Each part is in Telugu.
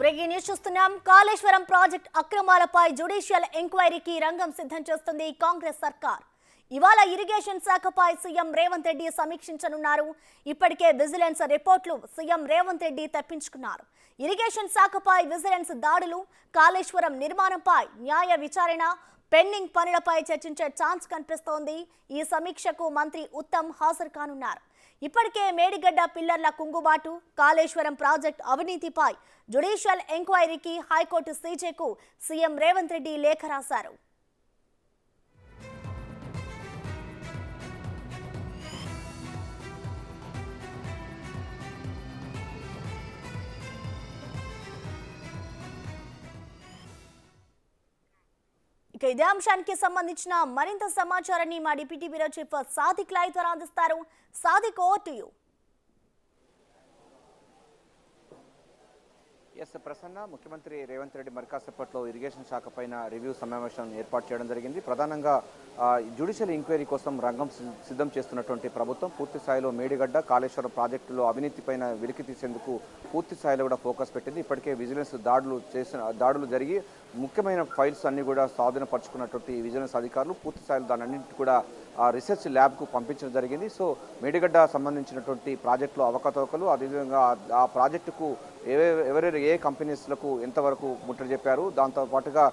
బ్రేకింగ్ న్యూస్ చూస్తున్నాం. కాళేశ్వరం ప్రాజెక్ట్ అక్రమాలపై జ్యుడిషియల్ ఎంక్వైరీకి రంగం సిద్ధం చేస్తుంది కాంగ్రెస్ సర్కార్. ఇవాళ ఇరిగేషన్ శాఖపై సీఎం రేవంత్ రెడ్డి సమీక్షించనున్నారు. ఇప్పటికే విజిలెన్స్ రిపోర్టులు సీఎం రేవంత్ రెడ్డి తెప్పించుకున్నారు. ఇరిగేషన్ శాఖపై విజిలెన్స్ దాడులు, కాళేశ్వరం నిర్మాణంపై న్యాయ విచారణ, పెండింగ్ పనులపై చర్చించే ఛాన్స్ కనిపిస్తోంది. ఈ సమీక్షకు మంత్రి ఉత్తమ్ హాజరు కానున్నారు. ఇప్పటికే మేడిగడ్డ పిల్లర్ల కుంగుబాటు, కాళేశ్వరం ప్రాజెక్ట్ అవినీతిపై జ్యుడిషియల్ ఎంక్వైరీకి హైకోర్టు సీజేకు సీఎం రేవంత్ రెడ్డి లేఖ రాశారు. ఇక ఇదే అంశానికి సంబంధించిన మరింత సమాచారాన్ని మా deputy bureau chief Sadiq live ద్వారా అందిస్తారు. Sadiq, over to you. Prasanna, ముఖ్యమంత్రి రేవంత్ రెడ్డి మరికాసేపట్లో ఇరిగేషన్ శాఖ పైన రివ్యూ సమావేశం ఏర్పాటు చేయడం జరిగింది. ప్రధానంగా జ్యుడిషియల్ ఎంక్వైరీ కోసం రంగం సిద్ధం చేస్తున్నటువంటి ప్రభుత్వం పూర్తి స్థాయిలో మేడిగడ్డ, కాళేశ్వరం ప్రాజెక్టులో అవినీతి పైన వెలికి తీసేందుకు పూర్తి స్థాయిలో కూడా ఫోకస్ పెట్టింది. ఇప్పటికే విజిలెన్స్ దాడులు జరిగి ముఖ్యమైన ఫైల్స్ అన్ని కూడా స్వాధీనపరుచుకున్నటువంటి విజిలెన్స్ అధికారులు పూర్తి స్థాయిలో దాని అన్నింటి కూడా రీసెర్చ్ ల్యాబ్కు పంపించడం జరిగింది. సో మేడిగడ్డ సంబంధించినటువంటి ప్రాజెక్టులో అవకతవకలు, అదేవిధంగా ఆ ప్రాజెక్టుకు ఎవరెవరు ఏ కంపెనీస్లకు ఎంతవరకు ముట్టడి చెప్పారు, దాంతోపాటుగా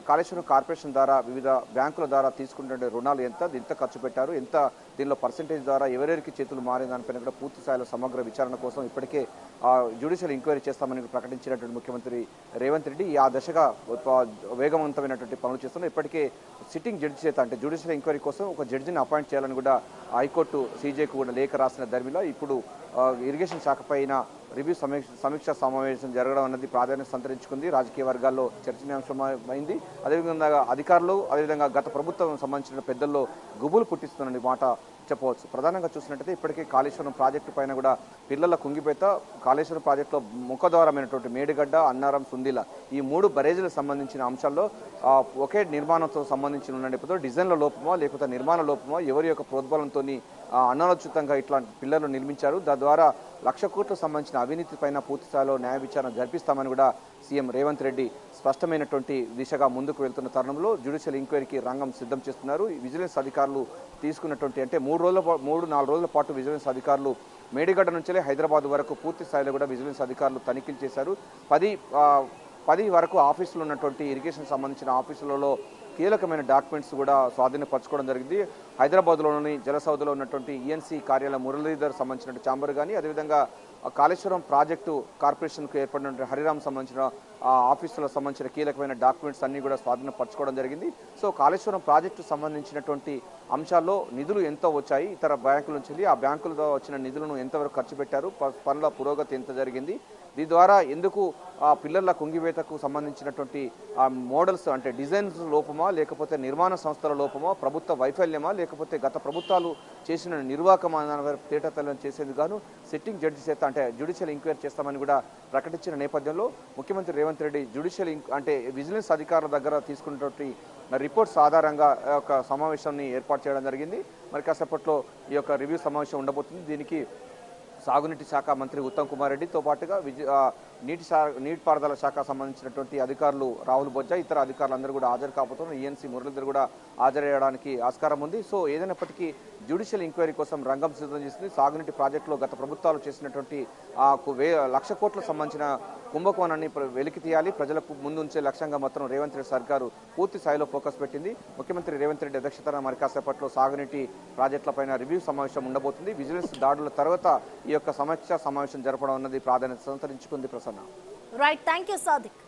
కాళేశ్వరం కార్పొరేషన్ ద్వారా వివిధ బ్యాంకుల ద్వారా తీసుకునే రుణాలు ఎంత ఖర్చు పెట్టారు, ఎంత దీనిలో పర్సెంటేజ్ ద్వారా ఎవరెవరికి చేతులు మారిన దానిపైన కూడా పూర్తి స్థాయిలో సమగ్ర విచారణ కోసం ఇప్పటికే జ్యుడిషియల్ ఎంక్వైరీ చేస్తామని ప్రకటించినటువంటి ముఖ్యమంత్రి రేవంత్ రెడ్డి ఆ దశగా వేగవంతమైనటువంటి పనులు చేస్తున్నారు. ఇప్పటికే సిట్టింగ్ జడ్జి చేత అంటే జ్యుడిషియల్ ఎంక్వైరీ కోసం ఒక జడ్జిని అపాయింట్ చేయాలని కూడా హైకోర్టు సీజేకు కూడా లేఖ రాసిన ధర్మిలో ఇప్పుడు ఇరిగేషన్ శాఖ పైన రివ్యూ సమీక్షా సమావేశం జరగడం అన్నది ప్రాధాన్యత సంతరించుకుంది. రాజకీయ వర్గాల్లో చర్చనీయాంశమైంది. అదేవిధంగా అధికారులు, అదేవిధంగా గత ప్రభుత్వం సంబంధించిన పెద్దల్లో గుబులు పుట్టిస్తున్న మాట చెప్పవచ్చు. ప్రధానంగా చూసినట్టయితే ఇప్పటికే కాళేశ్వరం ప్రాజెక్టు పైన కూడా పిల్లల కుంగిపేత, కాళేశ్వరం ప్రాజెక్టులో ముఖద్వారమైనటువంటి మేడిగడ్డ, అన్నారం, సుందిల ఈ 3 బరేజీలకు సంబంధించిన అంశాల్లో ఒకే నిర్మాణంతో సంబంధించిన ఉన్న నేపథ్యంలో డిజైన్ల లోపమో లేకపోతే నిర్మాణ లోపమో ఎవరి యొక్క ప్రోద్బలంతో అనాలోచితంగా ఇట్లాంటి పిల్లలు నిర్మించారు. తద్వారా 1,00,000 కోట్లకు సంబంధించిన అవినీతి పైన పూర్తి స్థాయిలో న్యాయ విచారణ జరిపిస్తామని కూడా సీఎం రేవంత్ రెడ్డి స్పష్టమైనటువంటి దిశగా ముందుకు వెళ్తున్న తరుణంలో జ్యుడిషియల్ ఎంక్వైరీకి రంగం సిద్ధం చేస్తున్నారు. విజిలెన్స్ అధికారులు తీసుకున్నటువంటి అంటే 3-4 రోజుల పాటు విజిలెన్స్ అధికారులు మేడిగడ్డ నుంచే హైదరాబాద్ వరకు పూర్తి స్థాయిలో కూడా విజిలెన్స్ అధికారులు తనిఖీలు చేశారు. 10 వరకు ఆఫీసులో ఉన్నటువంటి ఇరిగేషన్ సంబంధించిన ఆఫీసులలో కీలకమైన డాక్యుమెంట్స్ కూడా స్వాధీనపరచుకోవడం జరిగింది. హైదరాబాద్లోని జలసౌధలో ఉన్నటువంటి ఈఎన్సీ కార్యాలయం మురళీధర్ సంబంధించిన ఛాంబర్ కానీ, అదేవిధంగా కాళేశ్వరం ప్రాజెక్టు కార్పొరేషన్కు ఏర్పడిన హరిరామ్ సంబంధించిన ఆఫీసులకు సంబంధించిన కీలకమైన డాక్యుమెంట్స్ అన్నీ కూడా స్వాధీనపరచుకోవడం జరిగింది. సో కాళేశ్వరం ప్రాజెక్టు సంబంధించినటువంటి అంశాల్లో నిధులు ఎంత వచ్చాయి, ఇతర బ్యాంకుల నుంచి ఆ బ్యాంకులతో వచ్చిన నిధులను ఎంతవరకు ఖర్చు పెట్టారు, పనుల పురోగతి ఎంత జరిగింది, దీని ద్వారా ఎందుకు పిల్లర్ల కుంగివేతకు సంబంధించినటువంటి మోడల్స్ అంటే డిజైన్స్ లోపమా లేకపోతే నిర్మాణ సంస్థల లోపమా, ప్రభుత్వ వైఫల్యమా లేకపోతే గత ప్రభుత్వాలు చేసిన నిర్వాహకమా తేటతెల్లం చేసేందుకు గాను సిట్టింగ్ జడ్జి చేత అంటే జ్యుడిషియల్ ఎంక్వైరీ చేస్తామని కూడా ప్రకటించిన నేపథ్యంలో ముఖ్యమంత్రి రేవంత్ రెడ్డి జ్యుడిషియల్ అంటే విజిలెన్స్ అధికారుల దగ్గర తీసుకున్నటువంటి రిపోర్ట్స్ ఆధారంగా ఒక సమావేశాన్ని ఏర్పాటు చేయడం జరిగింది. మరి కాసేపట్లో ఈ యొక్క రివ్యూ సమావేశం ఉండబోతుంది. దీనికి సాగునీటి శాఖ మంత్రి ఉత్తమ్ కుమార్ రెడ్డితో పాటుగా నీటిపారుదల శాఖ సంబంధించినటువంటి అధికారులు రాహుల్ బొజ్జా, ఇతర అధికారులందరూ కూడా హాజరు కాబోతున్నారు. ఈఎన్సీ మురళీధర్ కూడా హాజరయ్యడానికి ఆస్కారం ఉంది. సో ఏదైనప్పటికీ జ్యుడిషియల్ ఎంక్వైరీ కోసం రంగం సిద్ధం చేసింది. సాగునీటి ప్రాజెక్టులో గత ప్రభుత్వాలు చేసినటువంటి 1,00,000 కోట్లకు సంబంధించిన కుంభకోణాన్ని వెలికి తీయాలి, ప్రజలకు ముందుంచే లక్ష్యంగా మాత్రం రేవంత్ రెడ్డి సర్కారు పూర్తి స్థాయిలో ఫోకస్ పెట్టింది. ముఖ్యమంత్రి రేవంత్ రెడ్డి అధ్యక్షతన మరి కాసేపట్లో సాగునీటి ప్రాజెక్టులపైన రివ్యూ సమావేశం ఉండబోతుంది. విజిలెన్స్ దాడుల తర్వాత ఈ యొక్క సమీక్షా సమావేశం జరపడం అన్నది ప్రాధాన్యత సంతరించుకుంది. Prasanna, right, thank you Sadiq.